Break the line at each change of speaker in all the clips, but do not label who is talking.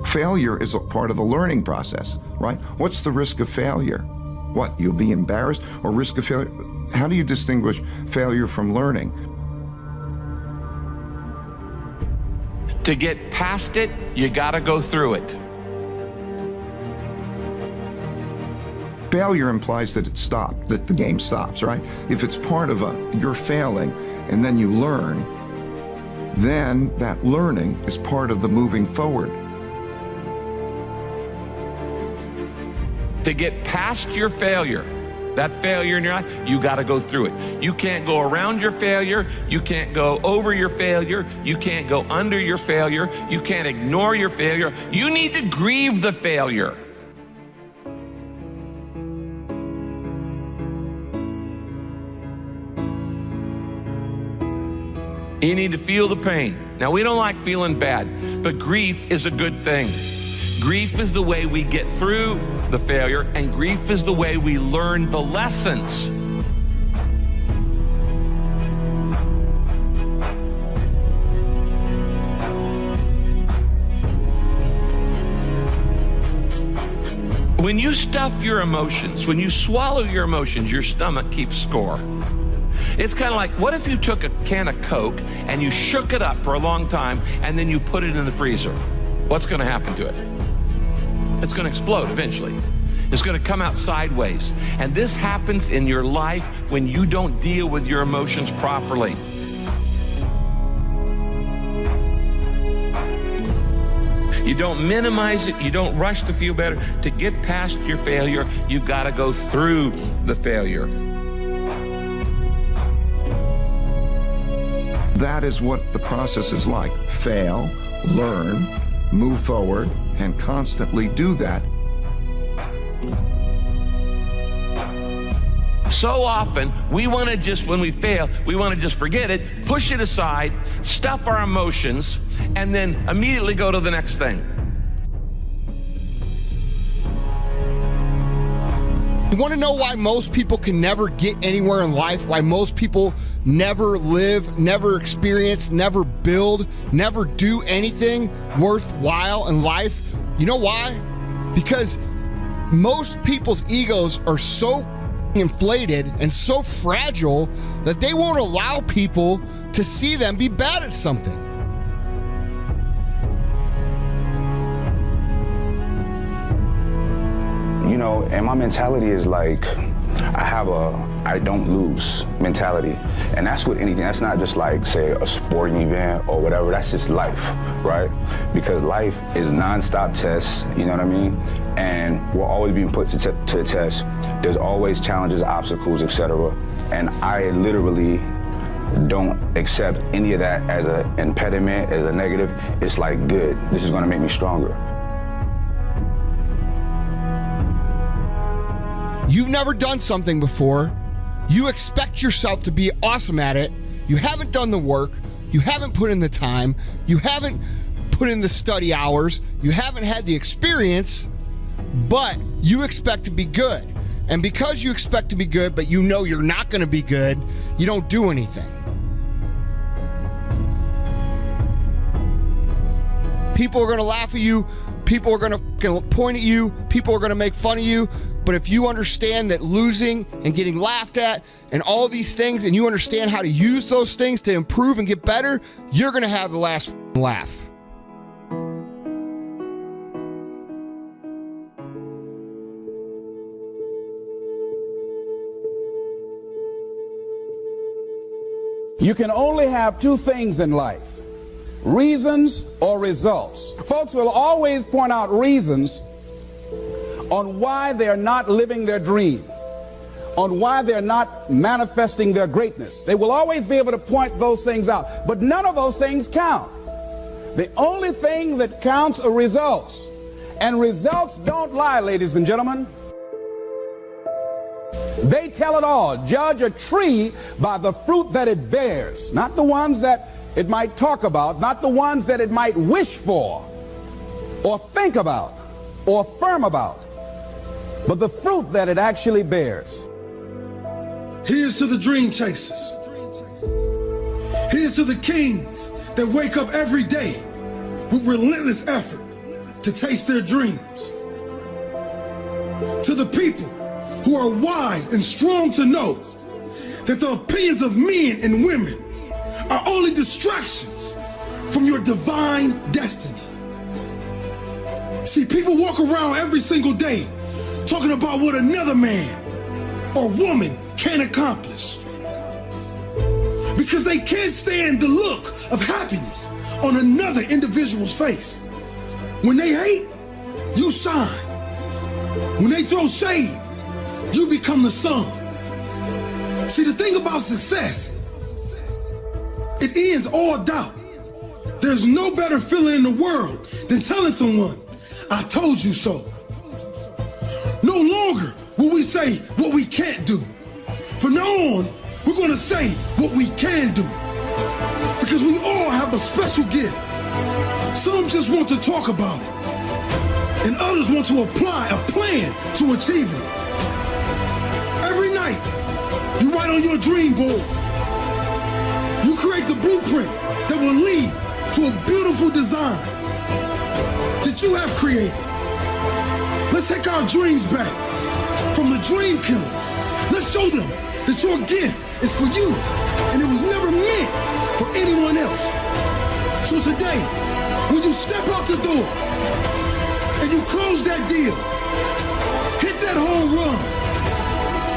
Failure is a part of the learning process, right? What's the risk of failure? What, you'll be embarrassed or risk of failure? How do you distinguish failure from learning?
To get past it, you gotta go through it.
Failure implies that it stopped, that the game stops, right? If it's part of you're failing and then you learn, then that learning is part of the moving forward.
To get past your failure, that failure in your life, you gotta go through it. You can't go around your failure, you can't go over your failure, you can't go under your failure, you can't ignore your failure. You need to grieve the failure. You need to feel the pain. Now, we don't like feeling bad, but grief is a good thing. Grief is the way we get through the failure, and grief is the way we learn the lessons. When you stuff your emotions, when you swallow your emotions, your stomach keeps score. It's kind of like, what if you took a can of Coke and you shook it up for a long time and then you put it in the freezer? What's going to happen to it? It's going to explode eventually. It's going to come out sideways. And this happens in your life when you don't deal with your emotions properly. You don't minimize it. You don't rush to feel better. To get past your failure, you've got to go through the failure.
That is what the process is like. Fail, learn, move forward, and constantly do that.
So often, we want to just, when we fail, we want to just forget it, push it aside, stuff our emotions, and then immediately go to the next thing.
You want to know why most people can never get anywhere in life? Why most people never live, never experience, never build, never do anything worthwhile in life? You know why? Because most people's egos are so inflated and so fragile that they won't allow people to see them be bad at something.
You know, and my mentality is like, I have a I don't lose mentality. And that's with anything. That's not just like, say, a sporting event or whatever. That's just life, right? Because life is nonstop tests, you know what I mean? And we're always being put to the test. There's always challenges, obstacles, etc. And I literally don't accept any of that as an impediment, as a negative. It's like, good, this is gonna make me stronger.
You've never done something before. You expect yourself to be awesome at it. You haven't done the work. You haven't put in the time. You haven't put in the study hours. You haven't had the experience, but you expect to be good. And because you expect to be good, but you know you're not going to be good, you don't do anything. People are going to laugh at you. People are going to point at you. People are going to make fun of you. But if you understand that losing and getting laughed at and all these things, and you understand how to use those things to improve and get better, you're going to have the last laugh.
You can only have two things in life: reasons or results. Folks will always point out reasons on why they're not living their dream, on why they're not manifesting their greatness. They will always be able to point those things out, but none of those things count. The only thing that counts are results, and results don't lie, ladies and gentlemen. They tell it all. Judge a tree by the fruit that it bears, not the ones that it might talk about, not the ones that it might wish for or think about or affirm about, but the fruit that it actually bears.
Here's to the dream chasers. Here's to the kings that wake up every day with relentless effort to taste their dreams. To the people who are wise and strong to know that the opinions of men and women are only distractions from your divine destiny. See, people walk around every single day talking about what another man or woman can accomplish because they can't stand the look of happiness on another individual's face. When they hate, you shine. When they throw shade, you become the sun. See, the thing about success, it ends all doubt. There's no better feeling in the world than telling someone, I told you so. No longer will we say what we can't do. From now on, we're going to say what we can do. Because we all have a special gift. Some just want to talk about it, and others want to apply a plan to achieving it. Every night, you write on your dream board. You create the blueprint that will lead to a beautiful design that you have created. Let's take our dreams back from the dream killers. Let's show them that your gift is for you and it was never meant for anyone else. So today, when you step out the door and you close that deal, hit that home run,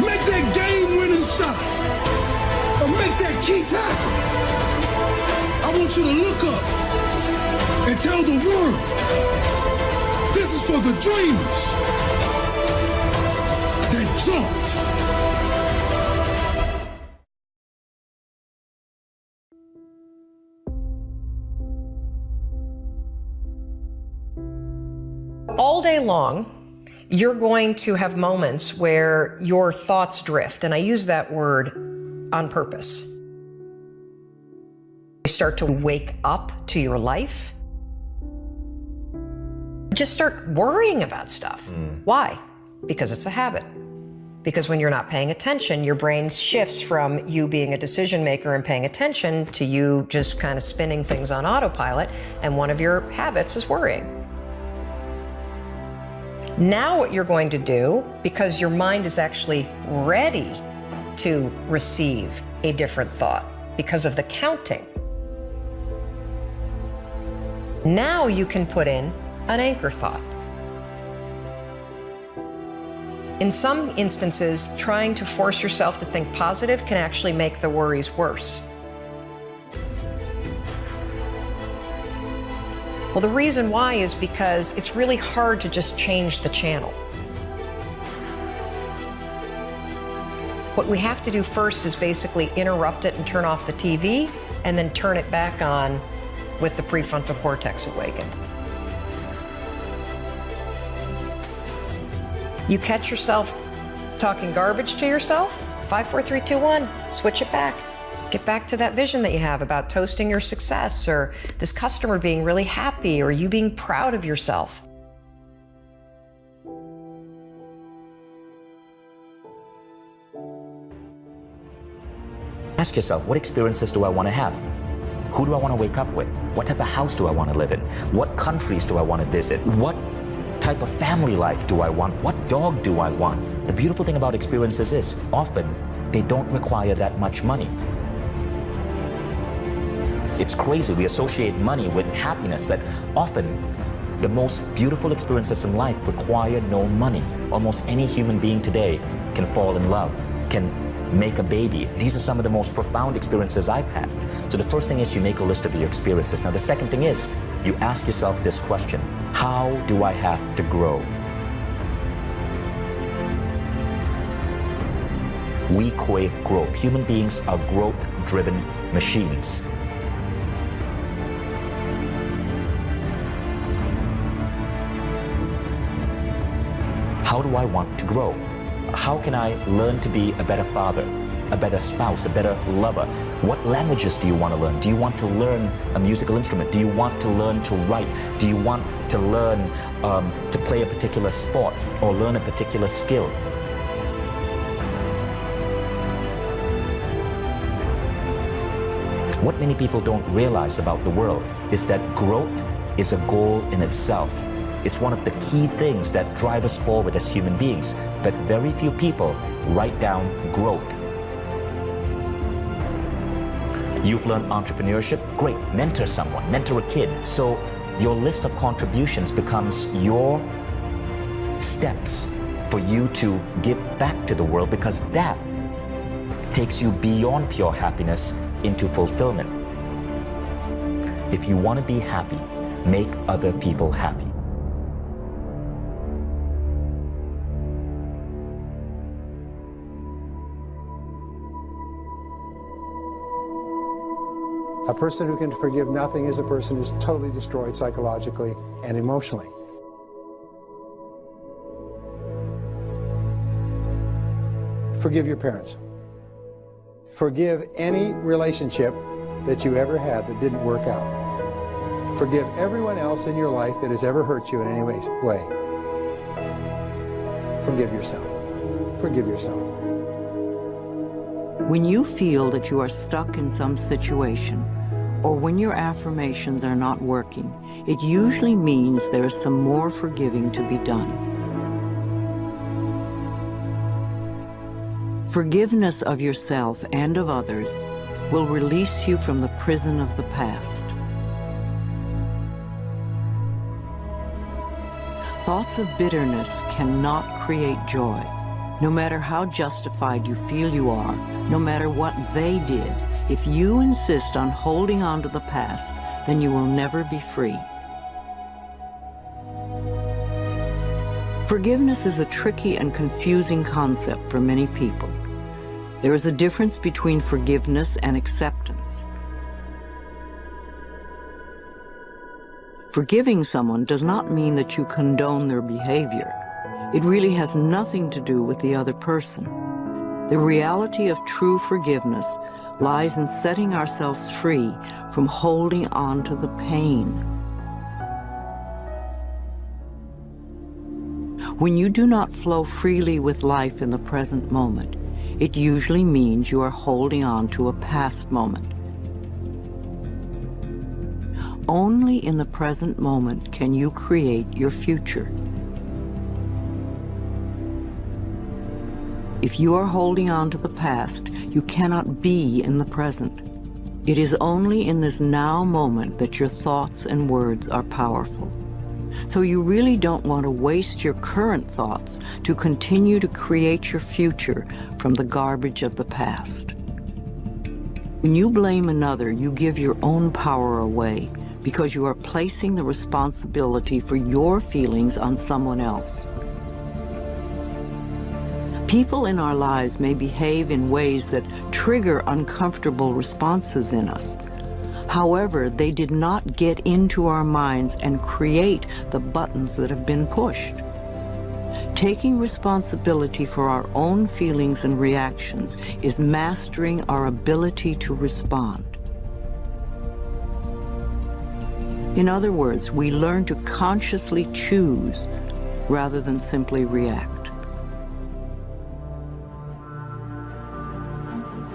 make that game-winning shot, or make that key tackle, I want you to look up and tell the world, this is for the dreamers that jumped.
All day long, you're going to have moments where your thoughts drift, and I use that word on purpose. You start to wake up to your life. Just start worrying about stuff. Why? Because it's a habit. Because when you're not paying attention, your brain shifts from you being a decision maker and paying attention to you just kind of spinning things on autopilot, and one of your habits is worrying. Now what you're going to do, because your mind is actually ready to receive a different thought because of the counting, now you can put in an anchor thought. In some instances, trying to force yourself to think positive can actually make the worries worse. Well, the reason why is because it's really hard to just change the channel. What we have to do first is basically interrupt it and turn off the TV, and then turn it back on with the prefrontal cortex awakened. You catch yourself talking garbage to yourself? 5, 4, 3, 2, 1, switch it back. Get back to that vision that you have about toasting your success, or this customer being really happy, or you being proud of yourself.
Ask yourself, what experiences do I want to have? Who do I want to wake up with? What type of house do I want to live in? What countries do I want to visit? What type of family life do I want? What dog do I want? The beautiful thing about experiences is often they don't require that much money. It's crazy, we associate money with happiness, that often the most beautiful experiences in life require no money. Almost any human being today can fall in love, can make a baby. These are some of the most profound experiences I've had. So the first thing is you make a list of your experiences. Now the second thing is you ask yourself this question: how do I have to grow? We crave growth. Human beings are growth-driven machines. How do I want to grow? How can I learn to be a better father, a better spouse, a better lover? What languages do you want to learn? Do you want to learn a musical instrument? Do you want to learn to write? Do you want to learn to play a particular sport or learn a particular skill? What many people don't realize about the world is that growth is a goal in itself. It's one of the key things that drive us forward as human beings, but very few people write down growth. You've learned entrepreneurship? Great, mentor someone, mentor a kid. So your list of contributions becomes your steps for you to give back to the world, because that takes you beyond pure happiness into fulfillment. If you want to be happy, make other people happy.
A person who can forgive nothing is a person who's totally destroyed psychologically and emotionally. Forgive your parents. Forgive any relationship that you ever had that didn't work out. Forgive everyone else in your life that has ever hurt you in any way. Forgive yourself. Forgive yourself.
When you feel that you are stuck in some situation, or when your affirmations are not working, it usually means there is some more forgiving to be done. Forgiveness of yourself and of others will release you from the prison of the past. Thoughts of bitterness cannot create joy. No matter how justified you feel you are, no matter what they did, if you insist on holding on to the past, then you will never be free. Forgiveness is a tricky and confusing concept for many people. There is a difference between forgiveness and acceptance. Forgiving someone does not mean that you condone their behavior. It really has nothing to do with the other person. The reality of true forgiveness lies in setting ourselves free from holding on to the pain. When you do not flow freely with life in the present moment, it usually means you are holding on to a past moment. Only in the present moment can you create your future. If you are holding on to the past, you cannot be in the present. It is only in this now moment that your thoughts and words are powerful. So you really don't want to waste your current thoughts to continue to create your future from the garbage of the past. When you blame another, you give your own power away because you are placing the responsibility for your feelings on someone else. People in our lives may behave in ways that trigger uncomfortable responses in us. However, they did not get into our minds and create the buttons that have been pushed. Taking responsibility for our own feelings and reactions is mastering our ability to respond. In other words, we learn to consciously choose rather than simply react.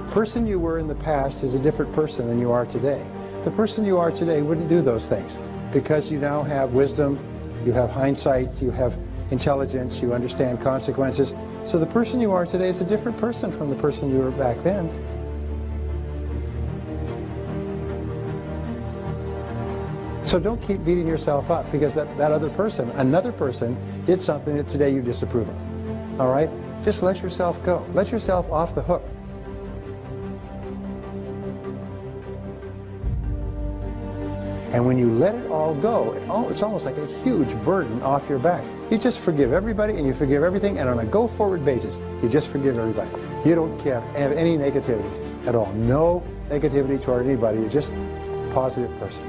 The person you were in the past is a different person than you are today. The person you are today wouldn't do those things because you now have wisdom, you have hindsight, you have intelligence, you understand consequences. So the person you are today is a different person from the person you were back then. So don't keep beating yourself up because that other person, another person, did something that today you disapprove of. All right? Just let yourself go. Let yourself off the hook. And when you let it all go, it's almost like a huge burden off your back. You just forgive everybody and you forgive everything, and on a go-forward basis, you just forgive everybody. You don't have any negativities at all. No negativity toward anybody. You're just a positive person.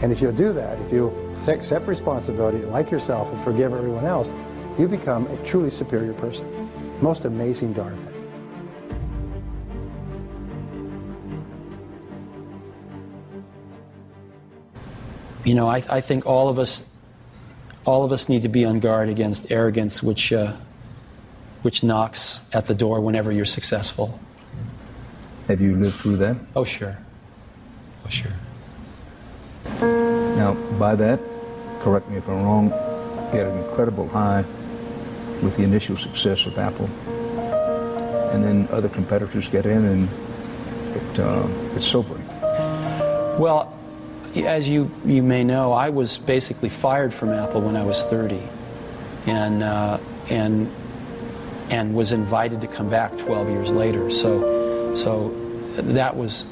And if you'll do that, if you accept responsibility, like yourself, and forgive everyone else, you become a truly superior person. Most amazing darn thing.
You know, I think all of us need to be on guard against arrogance, which knocks at the door whenever you're successful.
Have you lived through that?
Oh, sure. Oh, sure.
Now, by that, correct me if I'm wrong, you had an incredible high with the initial success of Apple, and then other competitors get in, and it's sobering.
Well, as you may know, I was basically fired from Apple when I was 30, and was invited to come back 12 years later. So that was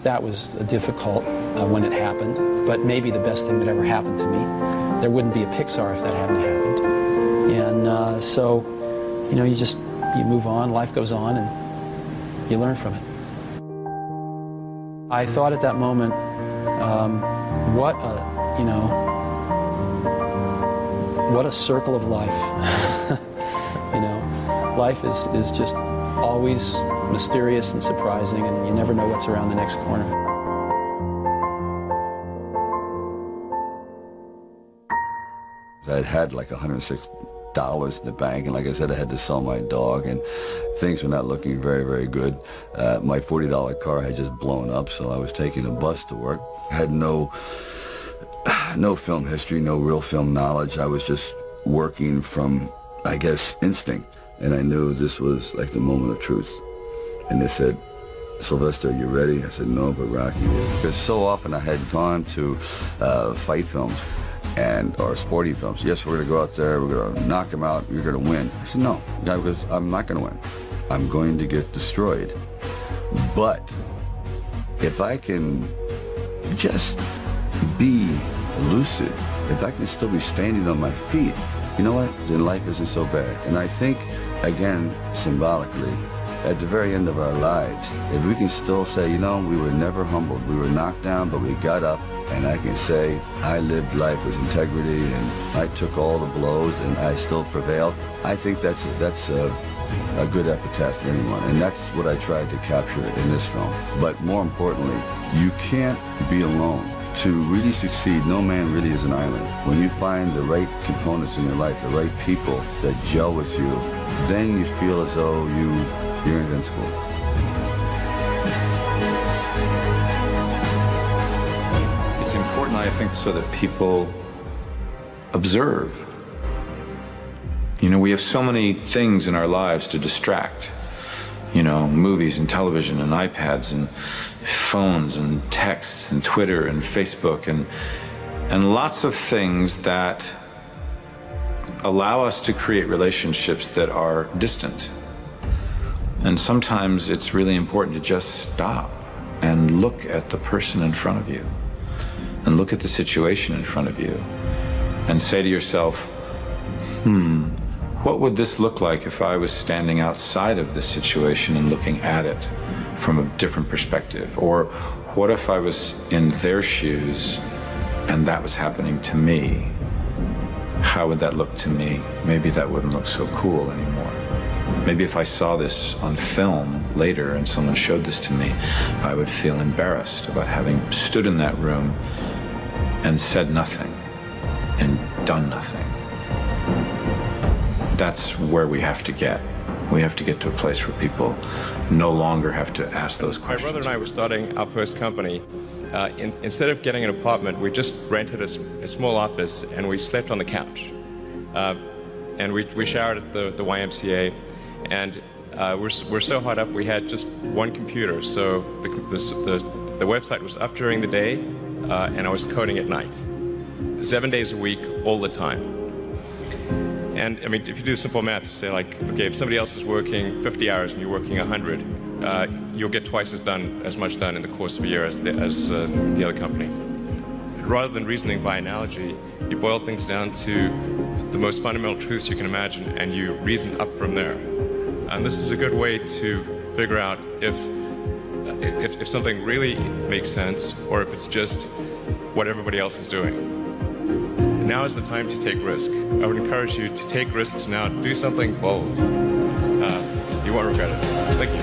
difficult when it happened, but maybe the best thing that ever happened to me. There wouldn't be a Pixar if that hadn't happened. And so, you know, you move on, life goes on, and you learn from it. I thought at that moment, what a circle of life. You know, life is just always mysterious and surprising, and you never know what's around the next corner.
I'd had like $106 in the bank, and like I said, I had to sell my dog, and things were not looking very, very good. My $40 car had just blown up, so I was taking a bus to work. I had no film history, no real film knowledge. I was just working from, I guess, instinct, and I knew this was like the moment of truth. And they said, "Sylvester, you ready?" I said, "No, but Rocky is." Because so often I had gone to fight films or sporting films. "Yes, we're going to go out there, we're going to knock him out, you're going to win." I said, "No, because I'm not going to win. I'm going to get destroyed. But if I can just be lucid, if I can still be standing on my feet, you know what, then life isn't so bad." And I think, again, symbolically, at the very end of our lives, if we can still say, you know, we were never humbled, we were knocked down, but we got up, and I can say, I lived life with integrity, and I took all the blows, and I still prevailed, I think that's a good epitaph for anyone, and that's what I tried to capture in this film. But more importantly, you can't be alone. To really succeed, no man really is an island. When you find the right components in your life, the right people that gel with you, then you feel as though you're invincible.
It's important, I think, so that people observe. You know, we have so many things in our lives to distract. You know, movies and television and iPads and phones and texts and Twitter and Facebook and lots of things that allow us to create relationships that are distant. And sometimes it's really important to just stop and look at the person in front of you and look at the situation in front of you and say to yourself, what would this look like if I was standing outside of this situation and looking at it from a different perspective? Or what if I was in their shoes and that was happening to me? How would that look to me? Maybe that wouldn't look so cool anymore. Maybe if I saw this on film later and someone showed this to me, I would feel embarrassed about having stood in that room and said nothing and done nothing. That's where we have to get. We have to get to a place where people no longer have to ask those questions.
My brother and I were starting our first company. Instead of getting an apartment, we just rented a small office and we slept on the couch. And we showered at the YMCA. And we're so hot up, we had just one computer. So the website was up during the day, and I was coding at night. 7 days a week, all the time. And I mean, if you do simple math, say like, okay, if somebody else is working 50 hours and you're working 100, you'll get twice as much done in the course of a year as the other company. Rather than reasoning by analogy, you boil things down to the most fundamental truths you can imagine, and you reason up from there. And this is a good way to figure out if something really makes sense, or if it's just what everybody else is doing. Now is the time to take risk. I would encourage you to take risks now. Do something bold. You won't regret it. Thank you.